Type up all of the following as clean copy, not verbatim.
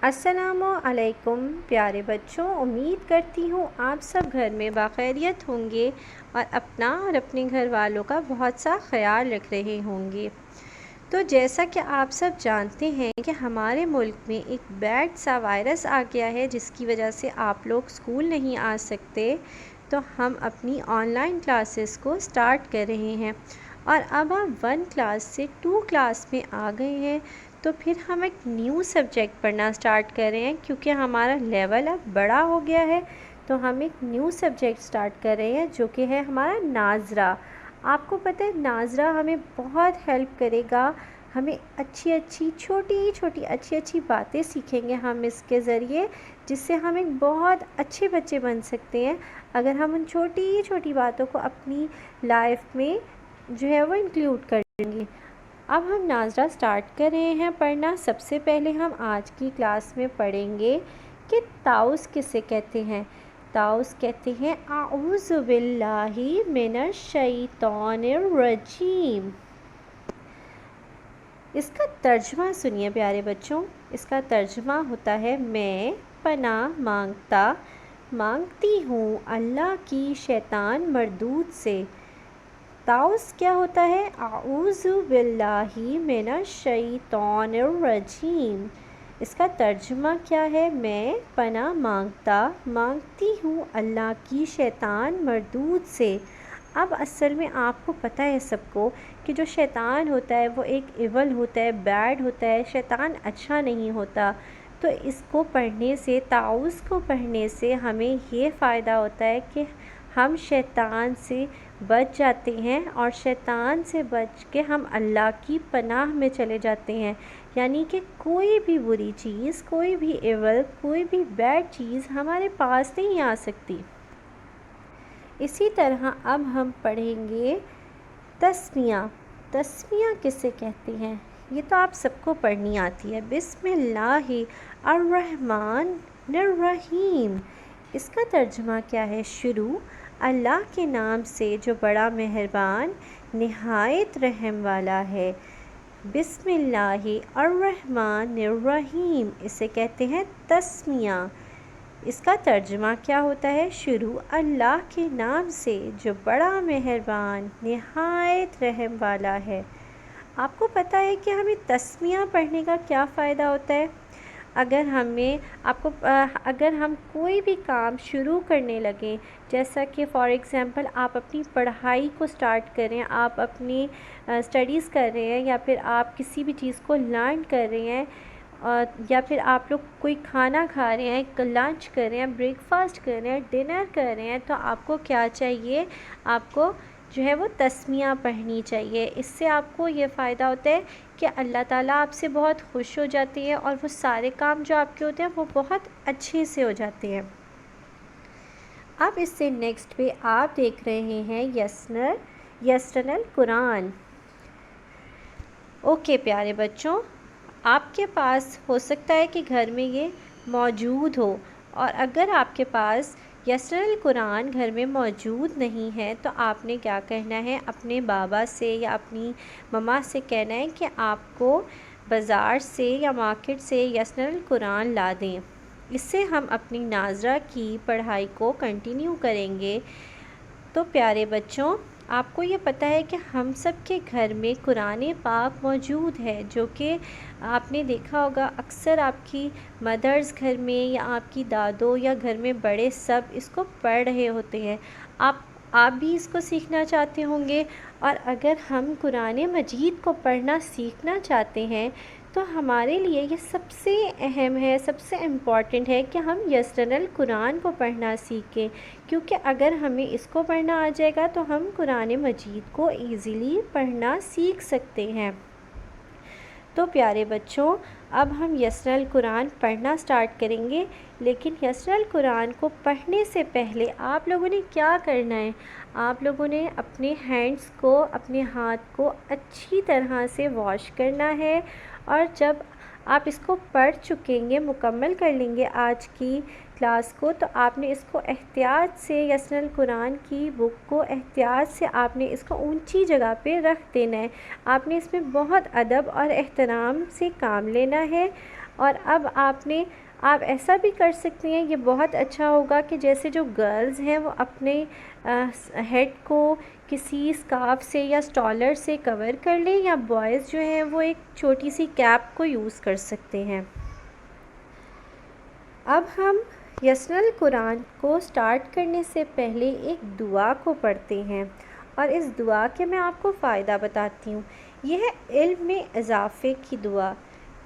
السلام علیکم پیارے بچوں، امید کرتی ہوں آپ سب گھر میں باخیریت ہوں گے اور اپنا اور اپنے گھر والوں کا بہت سا خیال رکھ رہے ہوں گے۔ تو جیسا کہ آپ سب جانتے ہیں کہ ہمارے ملک میں ایک بیڈ سا وائرس آ گیا ہے جس کی وجہ سے آپ لوگ اسکول نہیں آ سکتے، تو ہم اپنی آن لائن کلاسز کو سٹارٹ کر رہے ہیں اور اب ہم 1 کلاس سے 2 کلاس میں آ گئے ہیں۔ تو پھر ہم ایک نیو سبجیکٹ پڑھنا سٹارٹ کر رہے ہیں کیونکہ ہمارا لیول اب بڑا ہو گیا ہے، تو ہم ایک نیو سبجیکٹ سٹارٹ کر رہے ہیں جو کہ ہے ہمارا ناظرہ۔ آپ کو پتہ ہے ناظرہ ہمیں بہت ہیلپ کرے گا، ہمیں چھوٹی اچھی باتیں سیکھیں گے ہم اس کے ذریعے، جس سے ہم ایک بہت اچھے بچے بن سکتے ہیں اگر ہم ان چھوٹی باتوں کو اپنی لائف میں جو ہے وہ انکلوڈ کر لیں گے۔ اب ہم ناظرہ سٹارٹ کر رہے ہیں پڑھنا۔ سب سے پہلے ہم آج کی کلاس میں پڑھیں گے کہ طاؤس کسے کہتے ہیں۔ طاؤس کہتے ہیں اعوذ باللہ من الشیطان الرجیم۔ اس کا ترجمہ سنیے پیارے بچوں، اس کا ترجمہ ہوتا ہے میں پناہ مانگتی ہوں اللہ کی شیطان مردود سے۔ طاؤس کیا ہوتا ہے؟ اعوذ باللہ من الشیطان الرجیم۔ اس کا ترجمہ کیا ہے؟ میں پناہ مانگتی ہوں اللہ کی شیطان مردود سے۔ اب اصل میں آپ کو پتہ ہے سب کو کہ جو شیطان ہوتا ہے وہ ایک ایول ہوتا ہے، بیڈ ہوتا ہے، شیطان اچھا نہیں ہوتا۔ تو اس کو پڑھنے سے، طاؤس کو پڑھنے سے ہمیں یہ فائدہ ہوتا ہے کہ ہم شیطان سے بچ جاتے ہیں اور شیطان سے بچ کے ہم اللہ کی پناہ میں چلے جاتے ہیں، یعنی کہ کوئی بھی بری چیز، کوئی بھی ایول، کوئی بھی بیڈ چیز ہمارے پاس نہیں آ سکتی۔ اسی طرح اب ہم پڑھیں گے تسمیہ۔ تسمیہ کسے کہتے ہیں؟ یہ تو آپ سب کو پڑھنی آتی ہے۔ بسم اللہ الرحمن الرحیم۔ اس کا ترجمہ کیا ہے؟ شروع اللہ کے نام سے جو بڑا مہربان نہایت رحم والا ہے۔ بسم اللہ الرحمن الرحیم، اسے کہتے ہیں تسمیہ۔ اس کا ترجمہ کیا ہوتا ہے؟ شروع اللہ کے نام سے جو بڑا مہربان نہایت رحم والا ہے۔ آپ کو پتہ ہے کہ ہمیں تسمیہ پڑھنے کا کیا فائدہ ہوتا ہے؟ اگر ہم کوئی بھی کام شروع کرنے لگیں، جیسا کہ فار ایگزامپل آپ اپنی پڑھائی کو سٹارٹ کریں، آپ اپنی اسٹڈیز کر رہے ہیں، یا پھر آپ کسی بھی چیز کو لرن کر رہے ہیں، یا پھر آپ لوگ کوئی کھانا کھا رہے ہیں، لنچ کر رہے ہیں، بریک فاسٹ کر رہے ہیں، ڈنر کر رہے ہیں، تو آپ کو کیا چاہیے؟ آپ کو جو ہے وہ تسمیہ پڑھنی چاہیے۔ اس سے آپ کو یہ فائدہ ہوتا ہے کہ اللہ تعالیٰ آپ سے بہت خوش ہو جاتے ہیں اور وہ سارے کام جو آپ کے ہوتے ہیں وہ بہت اچھے سے ہو جاتے ہیں۔ اب اس سے نیکسٹ پہ آپ دیکھ رہے ہیں یسرنل قرآن۔ اوکے پیارے بچوں، آپ کے پاس ہو سکتا ہے کہ گھر میں یہ موجود ہو، اور اگر آپ کے پاس یسرنل قرآن گھر میں موجود نہیں ہے تو آپ نے کیا کہنا ہے؟ اپنے بابا سے یا اپنی مما سے کہنا ہے کہ آپ کو بازار سے یا مارکیٹ سے یسرنل قرآن لا دیں۔ اس سے ہم اپنی ناظرہ کی پڑھائی کو کنٹینیو کریں گے۔ تو پیارے بچوں، آپ کو یہ پتہ ہے کہ ہم سب کے گھر میں قرآن پاک موجود ہے، جو کہ آپ نے دیکھا ہوگا اکثر آپ کی مدرز گھر میں یا آپ کی دادو یا گھر میں بڑے سب اس کو پڑھ رہے ہوتے ہیں۔ آپ بھی اس کو سیکھنا چاہتے ہوں گے، اور اگر ہم قرآن مجید کو پڑھنا سیکھنا چاہتے ہیں تو ہمارے لیے یہ سب سے اہم ہے، سب سے امپورٹنٹ ہے کہ ہم یسرنل قرآن کو پڑھنا سیکھیں، کیونکہ اگر ہمیں اس کو پڑھنا آ جائے گا تو ہم قرآن مجید کو ایزیلی پڑھنا سیکھ سکتے ہیں۔ تو پیارے بچوں، اب ہم یسرنل قرآن پڑھنا سٹارٹ کریں گے، لیکن یسرنل قرآن کو پڑھنے سے پہلے آپ لوگوں نے کیا کرنا ہے؟ آپ لوگوں نے اپنے ہینڈز کو، اپنے ہاتھ کو اچھی طرح سے واش کرنا ہے، اور جب آپ اس کو پڑھ چکیں گے، مکمل کر لیں گے آج کی کلاس کو، تو آپ نے اس کو احتیاط سے، یسن القرآن کی بک کو احتیاط سے آپ نے اس کو اونچی جگہ پہ رکھ دینا ہے۔ آپ نے اس میں بہت ادب اور احترام سے کام لینا ہے۔ اور اب آپ ایسا بھی کر سکتے ہیں، یہ بہت اچھا ہوگا کہ جیسے جو گرلز ہیں وہ اپنے ہیڈ کو کسی اسکارف سے یا اسٹالر سے کور کر لیں، یا بوائز جو ہیں وہ ایک چھوٹی سی کیپ کو یوز کر سکتے ہیں۔ اب ہم یسن القرآن کو سٹارٹ کرنے سے پہلے ایک دعا کو پڑھتے ہیں، اور اس دعا کے میں آپ کو فائدہ بتاتی ہوں۔ یہ ہے علم میں اضافے کی دعا۔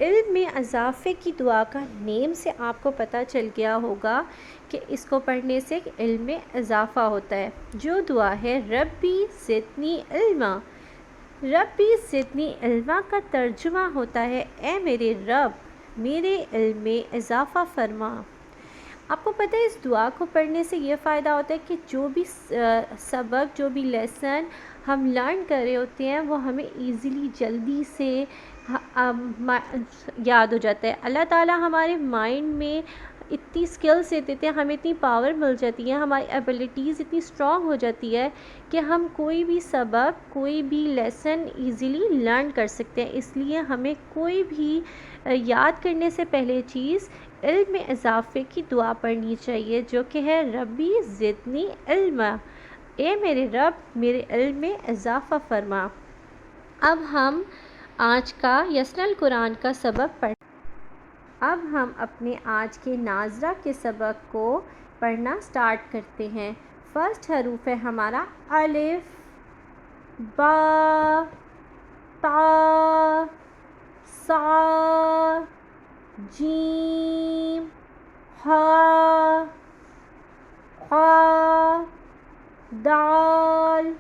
علم میں اضافے کی دعا کا نیم سے آپ کو پتہ چل گیا ہوگا کہ اس کو پڑھنے سے علم میں اضافہ ہوتا ہے۔ جو دعا ہے ربی زدنی علما۔ ربی زدنی علما کا ترجمہ ہوتا ہے اے میرے رب میرے علم میں اضافہ فرما۔ آپ کو پتہ ہے اس دعا کو پڑھنے سے یہ فائدہ ہوتا ہے کہ جو بھی سبق، جو بھی لیسن ہم لرن کر رہے ہوتے ہیں وہ ہمیں ایزیلی، جلدی سے یاد ہو جاتا ہے۔ اللہ تعالیٰ ہمارے مائنڈ میں اتنی سکلز دے دیتے ہیں، ہمیں اتنی پاور مل جاتی ہے، ہماری ایبیلٹیز اتنی اسٹرانگ ہو جاتی ہے کہ ہم کوئی بھی سبق، کوئی بھی لیسن ایزیلی لرن کر سکتے ہیں۔ اس لیے ہمیں کوئی بھی یاد کرنے سے پہلے چیز علم میں اضافے کی دعا پڑھنی چاہیے، جو کہ ہے ربی زدنی علما، اے میرے رب میرے علم میں اضافہ فرما۔ اب ہم آج کا یسن القرآن کا سبق پڑھیں۔ اب ہم اپنے آج کے ناظرہ کے سبق کو پڑھنا سٹارٹ کرتے ہیں۔ فرسٹ حروف ہے ہمارا الف، با، تا، سا، جیم، ہا، خا، دال،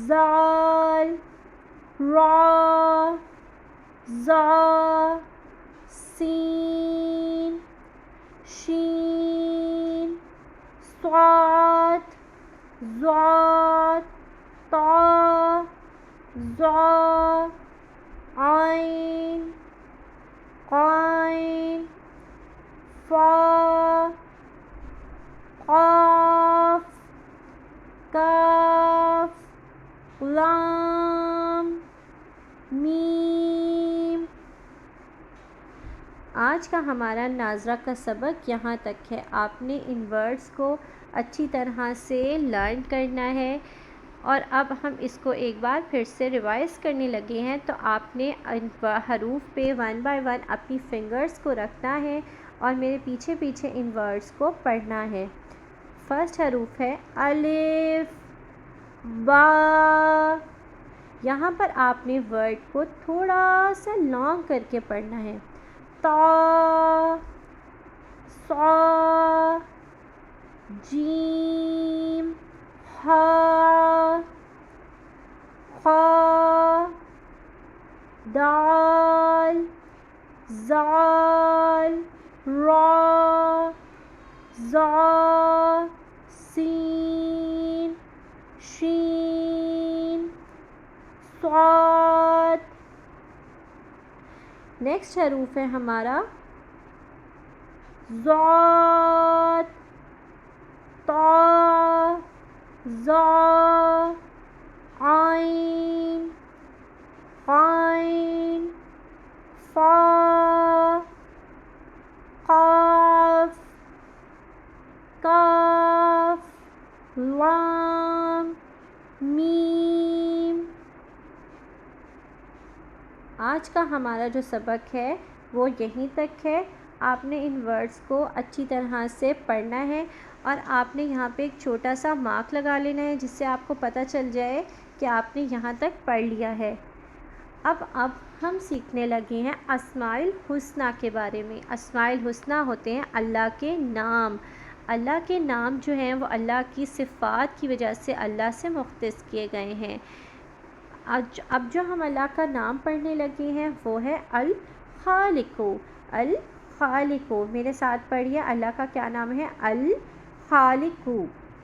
زال، را، زا، سین، شین، صاد، ضاد، طا، ظا، عین، قین، فا، قاف، کاف، لام، میم۔ آج کا ہمارا ناظرہ کا سبق یہاں تک ہے۔ آپ نے ان ورڈز کو اچھی طرح سے لرن کرنا ہے، اور اب ہم اس کو ایک بار پھر سے ریوائز کرنے لگے ہیں، تو آپ نے ان حروف پہ 1 بائی 1 اپنی فنگرز کو رکھنا ہے اور میرے پیچھے پیچھے ان ورڈز کو پڑھنا ہے۔ فرسٹ حروف ہے الف، با۔ یہاں پر آپ نے ورڈ کو تھوڑا سا لانگ کر کے پڑھنا ہے۔ تا، صا، جیم، ہا، خا، دال، زال، را، زا، سین، شین، صاد۔ نیکسٹ حروف ہے ہمارا ضاد، طا، ظا، عین، قین، فا، قاف، کاف، لام، میم۔ آج کا ہمارا جو سبق ہے وہ یہیں تک ہے۔ آپ نے ان ورڈز کو اچھی طرح سے پڑھنا ہے، اور آپ نے یہاں پہ ایک چھوٹا سا مارک لگا لینا ہے جس سے آپ کو پتہ چل جائے کہ آپ نے یہاں تک پڑھ لیا ہے۔ اب ہم سیکھنے لگے ہیں اسماء الحسنی کے بارے میں۔ اسماء الحسنی ہوتے ہیں اللہ کے نام۔ اللہ کے نام جو ہیں وہ اللہ کی صفات کی وجہ سے اللہ سے مختص کیے گئے ہیں۔ اب جو ہم اللہ کا نام پڑھنے لگے ہیں وہ ہے الخالق۔ الخالق، میرے ساتھ پڑھیے، اللہ کا کیا نام ہے؟ الخالق۔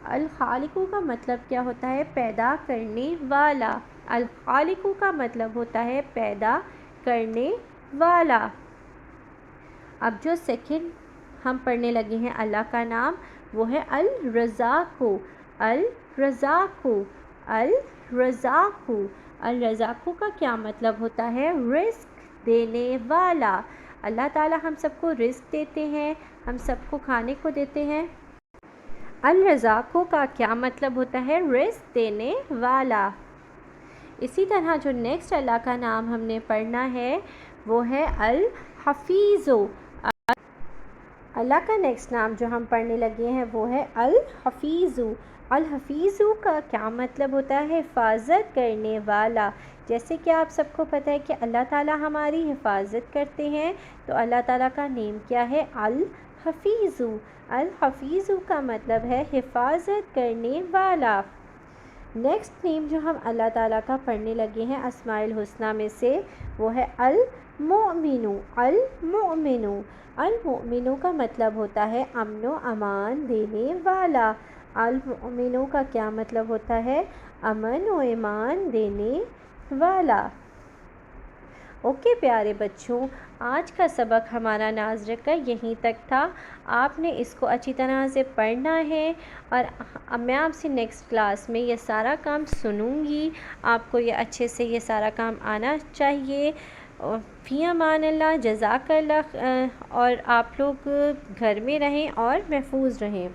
الخالق کا مطلب کیا ہوتا ہے؟ پیدا کرنے والا۔ الخالق کا مطلب ہوتا ہے پیدا کرنے والا۔ اب جو سیکنڈ ہم پڑھنے لگے ہیں اللہ کا نام وہ ہے الرزاق، الرزاق، الرزاق۔ الرزاق کا کیا مطلب ہوتا ہے؟ رزق دینے والا۔ اللہ تعالی ہم سب کو رزق دیتے ہیں، ہم سب کو کھانے کو دیتے ہیں۔ الرزاق کا کیا مطلب ہوتا ہے؟ رزق دینے والا۔ اسی طرح جو نیکسٹ اللہ کا نام ہم نے پڑھنا ہے وہ ہے الحفیظ۔ اللہ کا نیکسٹ نام جو ہم پڑھنے لگے ہیں وہ ہے الحفیظ۔ الحفیظ کا کیا مطلب ہوتا ہے؟ حفاظت کرنے والا۔ جیسے کہ آپ سب کو پتہ ہے کہ اللہ تعالیٰ ہماری حفاظت کرتے ہیں، تو اللہ تعالیٰ کا نیم کیا ہے؟ الحفیظ۔ الحفیظ کا مطلب ہے حفاظت کرنے والا۔ نیکسٹ نیم جو ہم اللہ تعالیٰ کا پڑھنے لگے ہیں اسماء الحسنہ میں سے وہ ہے المؤمن۔ المؤمن، المؤمن کا مطلب ہوتا ہے امن و امان دینے والا۔ المؤمن کا کیا مطلب ہوتا ہے؟ امن و ایمان دینے والا۔ اوکے پیارے بچوں، آج کا سبق ہمارا ناظرہ کا یہیں تک تھا۔ آپ نے اس کو اچھی طرح سے پڑھنا ہے، اور میں آپ سے نیکسٹ کلاس میں یہ سارا کام سنوں گی۔ آپ کو یہ اچھے سے یہ سارا کام آنا چاہیے۔ فی امان اللہ، جزاک اللہ، اور آپ لوگ گھر میں رہیں اور محفوظ رہیں۔